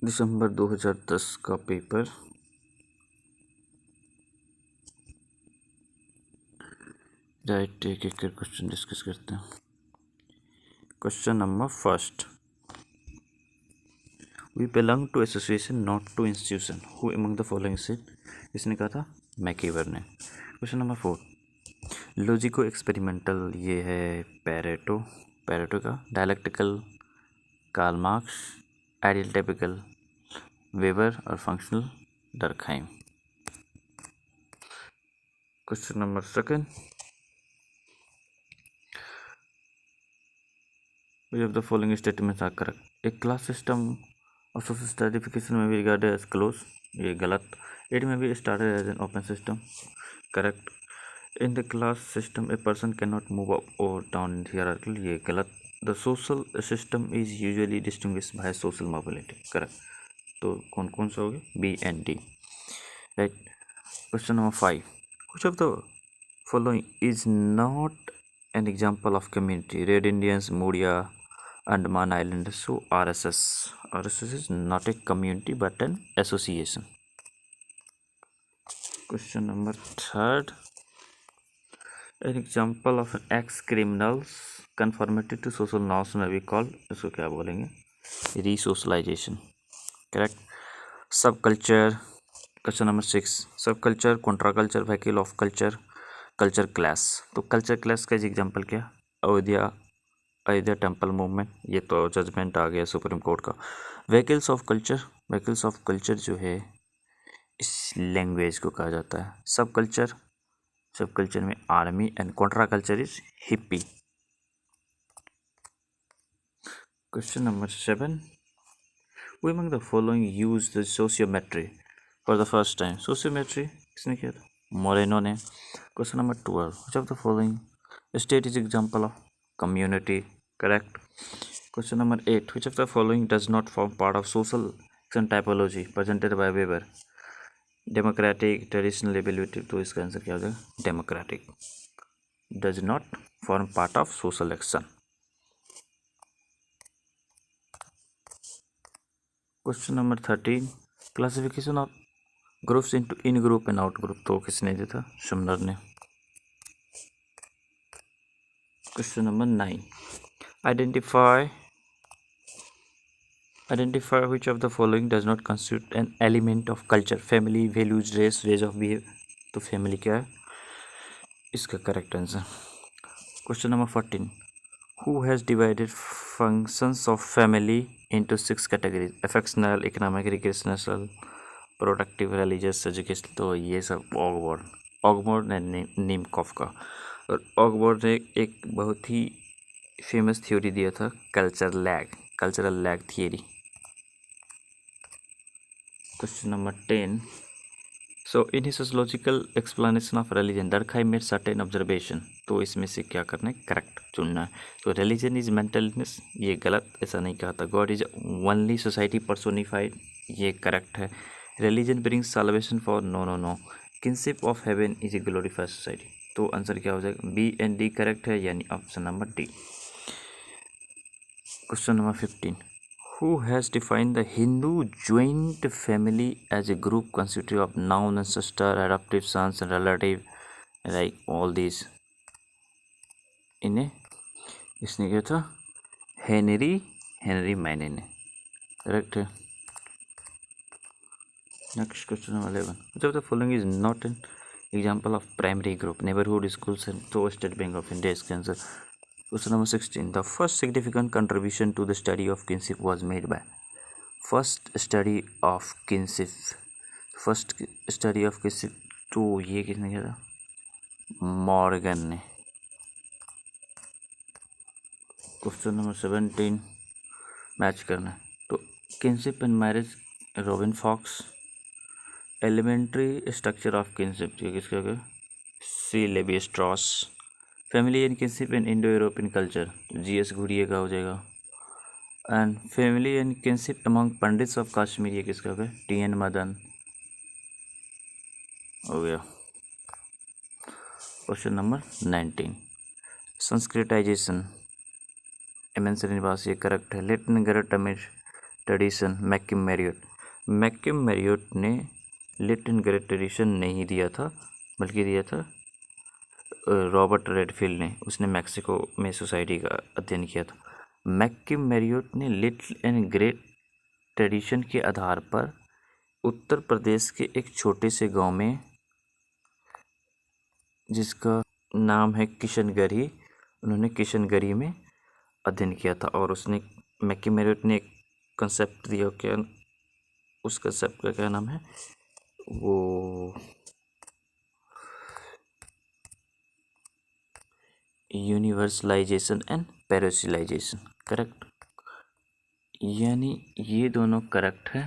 दिसंबर 2010 का paper. Right, एक एक कर क्वेश्चन डिस्कस करते हैं। Question number first, we belong to association not to institution, who among the following said. इसने कहा था मैकीवर ने। क्वेश्चन नंबर 4, लॉजिको एक्सपेरिमेंटल ये है पैरेटो का। Dialectical Karl Marx, ideal typical Weber और functional Durkheim. Question number second, which of the following statements are correct? A class system of social stratification may be regarded as closed. ये गलत. It may be started as an open system. Correct. In the class system, a person cannot move up or down in hierarchy. ये गलत. The social system is usually distinguished by social mobility. Correct. तो कौन कौन सा हो गया? B and D. Right. Question number 5. Which of the following is not an example of community? Red Indians, Muria, Andaman Islanders. So RSS is not a community but an association. Question number 3, an example of an ex-criminal's conformity to social norms may be called, इसको क्या बोलेंगे? Resocialization. Correct. Subculture. Question number 6, subculture, contraculture, vehicle of culture, culture class. तो culture class का example क्या? Ayodhya temple movement, ये तो judgement आ गया supreme court का। व्हीकल्स ऑफ कल्चर जो है इस लैंग्वेज को कहा जाता है। सब कल्चर में army and Contra culture is hippie. Question number 7, who among the following use the sociometry for the first time? Sociometry किसने किया था? मोरेनो ने। Question number 12, which of the following state is example of community? Correct. Question number 8, which of the following does not form part of social action typology presented by Weber? Democratic, traditional, evaluative. तो इसका answer क्या हो जाएगा? Democratic does not form part of social action. Question number 13, classification of groups into in group and out group. तो किसने दिया था? शुमलर ने. Question number 9, identify which of the following does not constitute an element of culture? Family, values, race, ways of behave. तो family क्या है? इसका correct answer. Question number 14, who has divided functions of family into 6 categories? Affectional, economic, recreational, productive, religious, educational. तो ये सब ऑगबोर्ड ने नीमकॉफ का. और ऑगबोर्ड ने एक बहुत ही फेमस थ्योरी दिया था, cultural lag theory. Question number 10, so in his sociological explanation of religion Durkheim made certain observation. तो इसमें से क्या करना है? करेक्ट चुनना है. तो रिलीजन इज मेंटल इलनेस, ये गलत, ऐसा नहीं कहा था. God is only society personified, ये करेक्ट है. Religion brings salvation for, no. Kinship of heaven is a glorified society. तो आंसर क्या हो जाएगा? बी एंड डी करेक्ट है, यानी option number D. Question number 15, who has defined the Hindu joint family as a group constituted of known ancestor, adoptive sons and relative, like all these? इन्हें इसने किया था Henry मैने ने. Correct है. Next question number 11, which of the following is not an example of primary group? Neighborhood schools and तो state bank of India इसका answer. Question number 16, the first significant contribution to the study of kinship was made by? First study of kinship तो ये किसने किया था? Morgan ने. Question number 17, match करना है. तो kinship and marriage, Robin Fox. Elementary structure of kinship, ये किसका हो गया? C Levi Strauss. Family and kinship and Indo European culture, G S. Ghurye का हो जाएगा. And family and kinship among Pandits of Kashmir, ये किसका हो गया? टी.एन. मदन हो गया. Question number 19, Sanskritization, M N. Srinivas, ये करेक्ट है. Little great tradition McKim Marriott ने लिट एंड ग्रेट ट्रेडिशन नहीं दिया था, बल्कि दिया था रॉबर्ट रेडफील्ड ने। उसने मैक्सिको में सोसाइटी का अध्ययन किया था। मैकिम मैरियट ने लिट एंड ग्रेट ट्रेडिशन के आधार पर उत्तर प्रदेश के एक छोटे से गांव में, जिसका नाम है किशनगढ़ी, उन्होंने किशनगढ़ी में अध्ययन किया था। और उसने मैकिम मैरियट ने एक कंसेप्ट दिया, क्या उस कंसेप्ट का क्या नाम है, वो यूनिवर्सलाइजेशन एंड पैरासिलाइजेशन। करेक्ट, यानी ये दोनों करेक्ट है।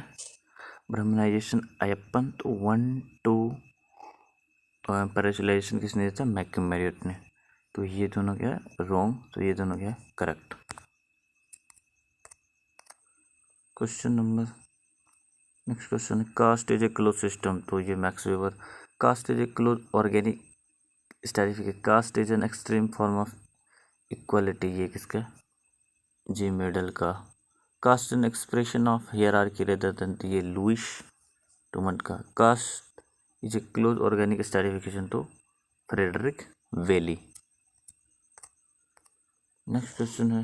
ब्रह्मनाइजेशन अयप्पन, तो 1 2 पैरासिलाइजेशन किसने दिया था, मैकिम मैरियट ने। तो ये दोनों क्या है, रॉन्ग, तो ये दोनों क्या है, correct. Question number next question है caste is a close system. तो ये Max Weber, caste is a close organic stratification, caste is an extreme form of equality, ये किसका, जी मेडल का। Caste an expression of hierarchy rather than, ये Louis Dumont का। Caste is a close organic stratification, तो Frederick Bailey. Next question है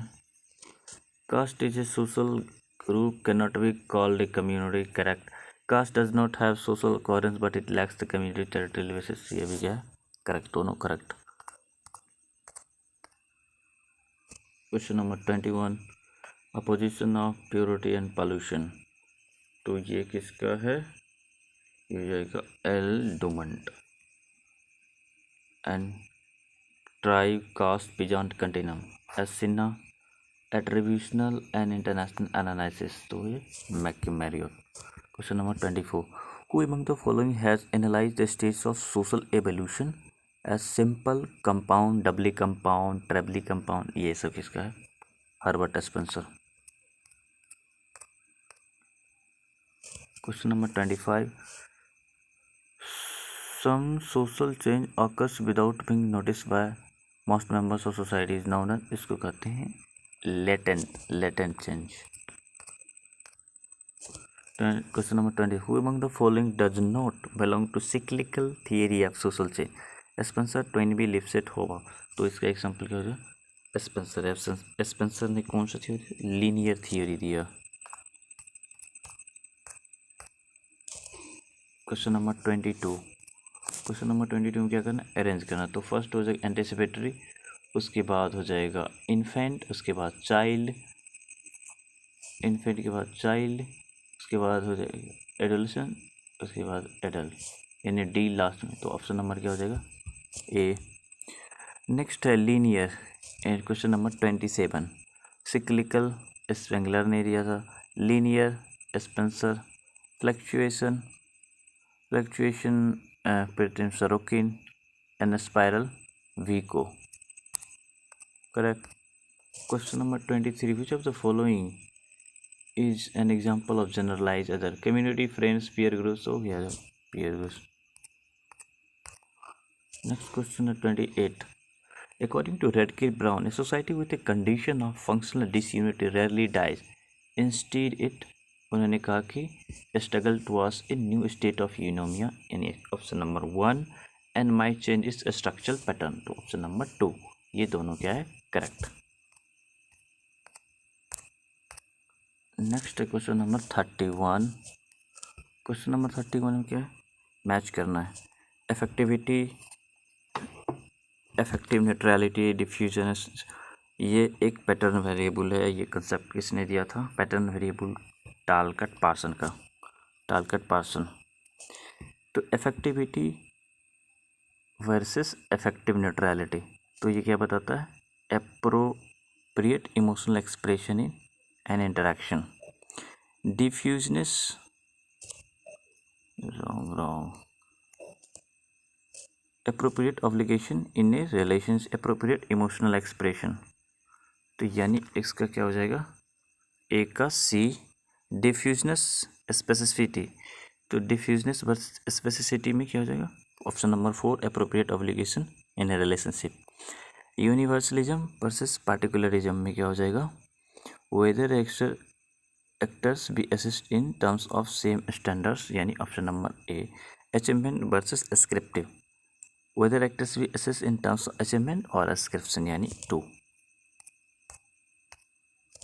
caste is a social group cannot be called a community. Correct, caste does not have social coherence but it lacks the community territorial basis, ये भी क्या है, correct, दोनों करेक्ट। Question number 21 opposition of purity and pollution. तो ये किसका है, ये जाएगा L Dumont. And tribe caste beyond continuum S Sinha, attributional and international analysis, तो ये McKim Marriott. Question number 24 who among the following has analysed the stage of social evolution as simple compound, Dabali compound, ट्रिपली compound, ये सब किसका है, Herbert Spencer. Question number 25 some social change occurs without being noticed by most members of society is known as, इसको कहते हैं latent change। Question number 20 who among the following does not belong to cyclical theory of social change, Spencer, टोइनबी, Lipset, होबा। तो इसका example क्या हो जाए, Spencer ने कौन सा थ्योरी, लीनियर थ्योरी दिया। क्वेश्चन नंबर 22 में क्या करना, अरेंज करना। तो फर्स्ट हो जाएगा एंटिसिपेटरी, उसके बाद हो जाएगा इन्फेंट, उसके बाद चाइल्ड, इन्फेंट के बाद चाइल्ड, उसके बाद हो जाएगा एडोलेसेंट, उसके बाद एडल्ट, यानी डी लास्ट में। तो ऑप्शन नंबर क्या हो जाएगा, ए। नेक्स्ट है linear, question number 27 cyclical, Spengler ने दिया था। Linear, Spencer. Fluctuation Pitirim Sorokin, and spiral, Vico. Correct. Question number 23 which of the following is an example of generalise other, community, friends, peer groups, हो गया peer groups. Next question है 28 according to Redkit Brown, a society with a condition of functional disunity rarely dies, instead it, उन्होंने कहा कि struggle towards a new state of eunomia, यानी option number 1 and might change its structural pattern, तो option number 2, ये दोनों क्या है, correct. Next question number 31, question number 31 में क्या है, मैच करना है इफेक्टिविटी, इफेक्टिव न्यूट्रलिटी, डिफ्यूजन, ये एक पैटर्न वेरिएबल है। ये कंसेप्ट किसने दिया था, पैटर्न वेरिएबल टालकट पार्सन। तो इफेक्टिविटी वर्सेस इफेक्टिव न्यूट्रलिटी, तो ये क्या बताता है, appropriate emotional expression in an interaction. Diffuseness, wrong, appropriate obligation in a relations, appropriate emotional expression, तो यानी इसका क्या हो जाएगा, ए का सी। डिफ्यूजनेस स्पेसिसिटी, तो डिफ्यूजनेस वर्सेस स्पेसिसिटी में क्या हो जाएगा, option number 4 appropriate obligation in a relationship। Universalism versus particularism में क्या हो जाएगा, whether actors be assist in terms of same standards, यानी option number A achievement versus ascriptive. Whether actors be assist in terms of achievement और ascription, यानी 2.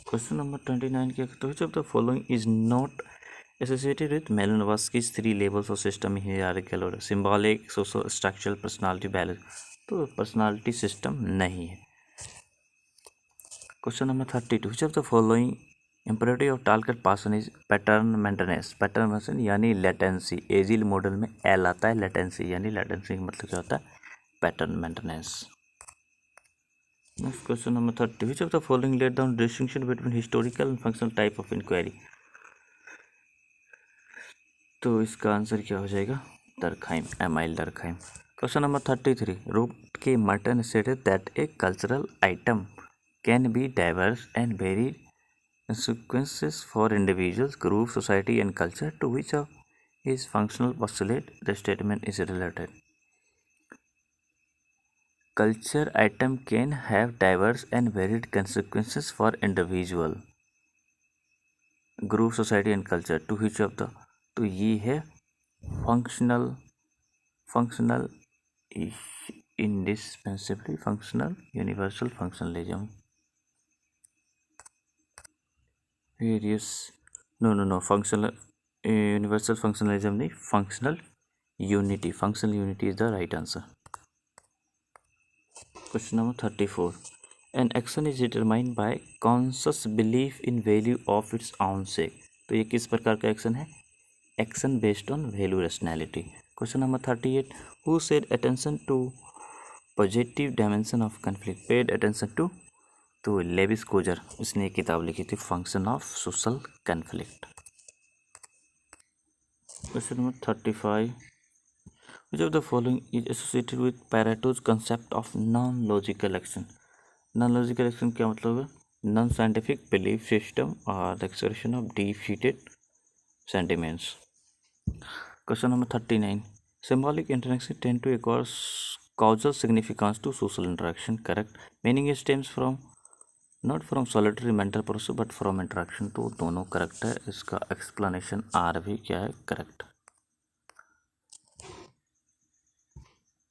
Question number 29 क्या कहते हैं, which of the following is not associated with Malinowski's 3 levels of system hierarchical order? symbolic, social, structural, personality balance. तो personality system नहीं है. Question number 32, which of the following imperative of Talcott Parsons is pattern maintenance? Pattern maintenance यानी latency. Agile model में L आता है, latency यानी latency का मतलब क्या होता है, pattern maintenance. Next question number 30, which of the following laid down distinction between historical and functional type of inquiry? तो इसका आंसर क्या हो जाएगा, Durkheim, Emile Durkheim. Question number 33, Robert K Merton stated that a cultural item can be diverse and varied consequences for individuals, group, society and culture. To which of his functional postulate the statement is related? Culture item can have diverse and varied consequences for individual, group, society and culture. To which of the, तो ये है functional indispensably functional universal functionalism. Various, no functional universal functionalism नहीं, functional unity is the right answer. Question number 34, an action is determined by conscious belief in value of its own sake. तो ये किस प्रकार का action है, action based on value rationality. Question number 38, who said attention to positive dimension of conflict, paid attention to, तो Lewis Coser, उसने एक किताब लिखी थी function of social conflict. Question number 35, which of the following is associated with Pareto's concept of non-logical action? Non-logical action क्या मतलब है, non-scientific belief system or the expression of deep-seated sentiments. Question number 39, symbolic interaction tend to acquire causal significance to social interaction. Correct. Meaning it stems from not from solitary mental process but from interaction. तो दोनों correct है, इसका explanation are भी क्या है, correct.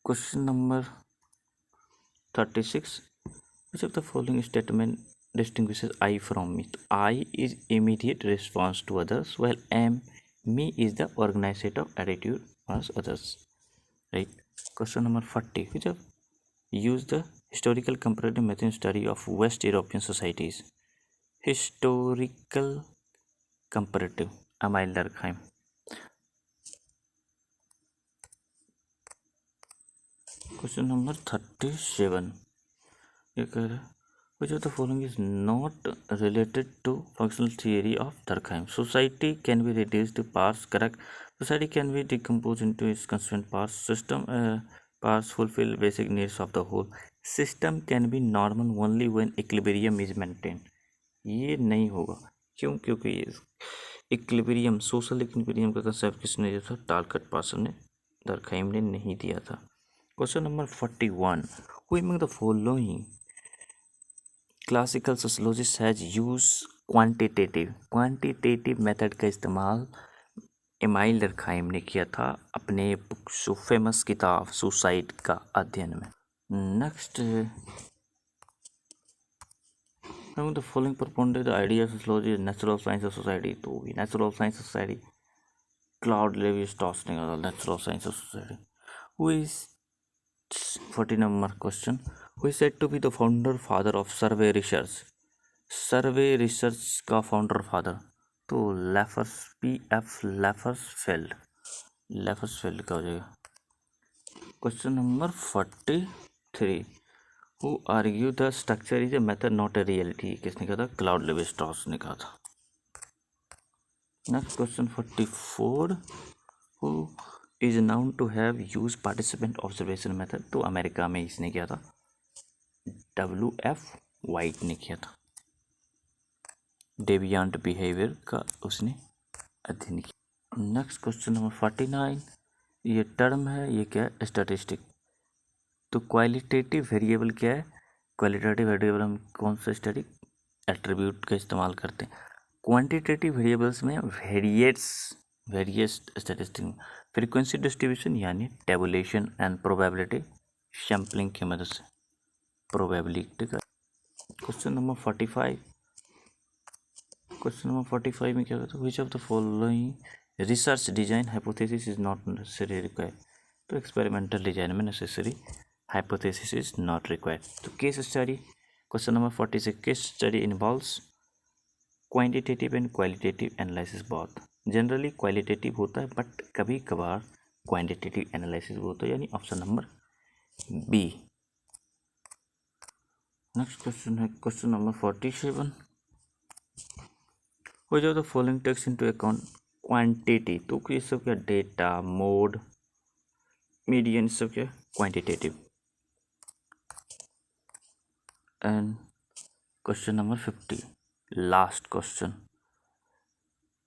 Question number 36, which of the following statement distinguishes I from me? I is immediate response to others, while me is the organizative attitude towards others. Right. Question number 40, which of use the historical comparative method in study of West European societies? Historical comparative, Emile Durkheim. Question number 37, ये कह रहा है, which of the following is not related to functional theory of Durkheim? Society can be reduced to parts. Correct. Society can be decomposed into its constituent parts. System parts fulfill basic needs of the whole. System can be normal only when equilibrium is maintained. ये नहीं होगा, क्यों, क्योंकि ये equilibrium, social equilibrium का concept किसने दिया था, टालकट पार्सन ने, दरखाइम ने नहीं दिया था. Question number 41, who among the following classical sociologist has use quantitative method का इस्तेमाल एमाइल डर्कहाइम ने किया था अपने फेमस किताब सुसाइड का अध्ययन में. Next, the following propounded the idea of sociology is natural science of society. तो natural science of society, Claude Lévi-Strauss ने कहा natural science of society. Who is 40 number question, who is said to be the founder father of survey research? Survey research का founder father, तो लेफर्स, P.F. Lazarsfeld का हो जाएगा. Question number 43, who argue the structure is a method not a reality, किसने कहा था, Claude Levi-Strauss ने कहा था. Next question 44, who is known to have use participant observation method, तो अमेरिका में इसने किया था, W.F. वाइट ने किया था. डेविएंट बिहेवियर का उसने अध्ययन किया. नेक्स्ट क्वेश्चन नंबर 49, ये टर्म है, ये क्या है, स्टैटिस्टिक. तो क्वालिटेटिव वेरिएबल क्या है, क्वालिटेटिव वेरिएबल हम कौन सा स्टडी, एट्रीब्यूट का इस्तेमाल करते हैं. क्वांटिटेटिव वेरिएबल्स में वेरियस स्टैटिस्टिक फ्रीक्वेंसी डिस्ट्रीब्यूशन यानी टेबुलेशन एंड प्रोबेबिलिटी सैम्पलिंग की मदद से प्रोबेबिलिटी का। क्वेश्चन नंबर 45 में क्या कहता है, which of the following research design hypothesis is not necessary required. तो एक्सपेरिमेंटल डिजाइन में necessary hypothesis is not required. तो case study, question number 46, case study involves quantitative and qualitative analysis both. Generally qualitative होता है but कभी कभार quantitative analysis होता है, यानी option number B. Next question है question number 47, which of the following takes into account quantity. तो ये सब क्या, डेटा, मोड, मीडियन, सब क्या quantitative. And question number 50, last question,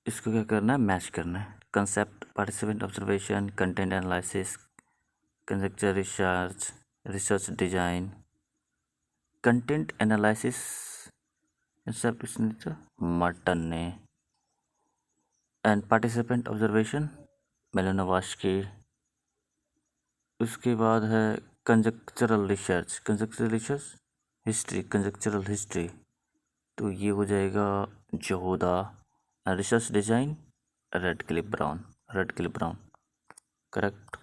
इसको क्या करना है, मैच करना है। Concept, participant observation, content analysis, conjecture research, research design, content analysis, concept इसने मर्टन ने, एंड पार्टिसिपेंट ऑब्जर्वेशन मेलानोवास्की। उसके बाद है कंजक्चरल रिसर्च हिस्ट्री, कंजक्चरल हिस्ट्री, तो ये हो जाएगा Jahoda. Research design Radcliffe Brown. Correct,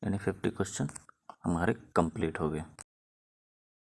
यानी 50 क्वेश्चन हमारे कंप्लीट हो गए।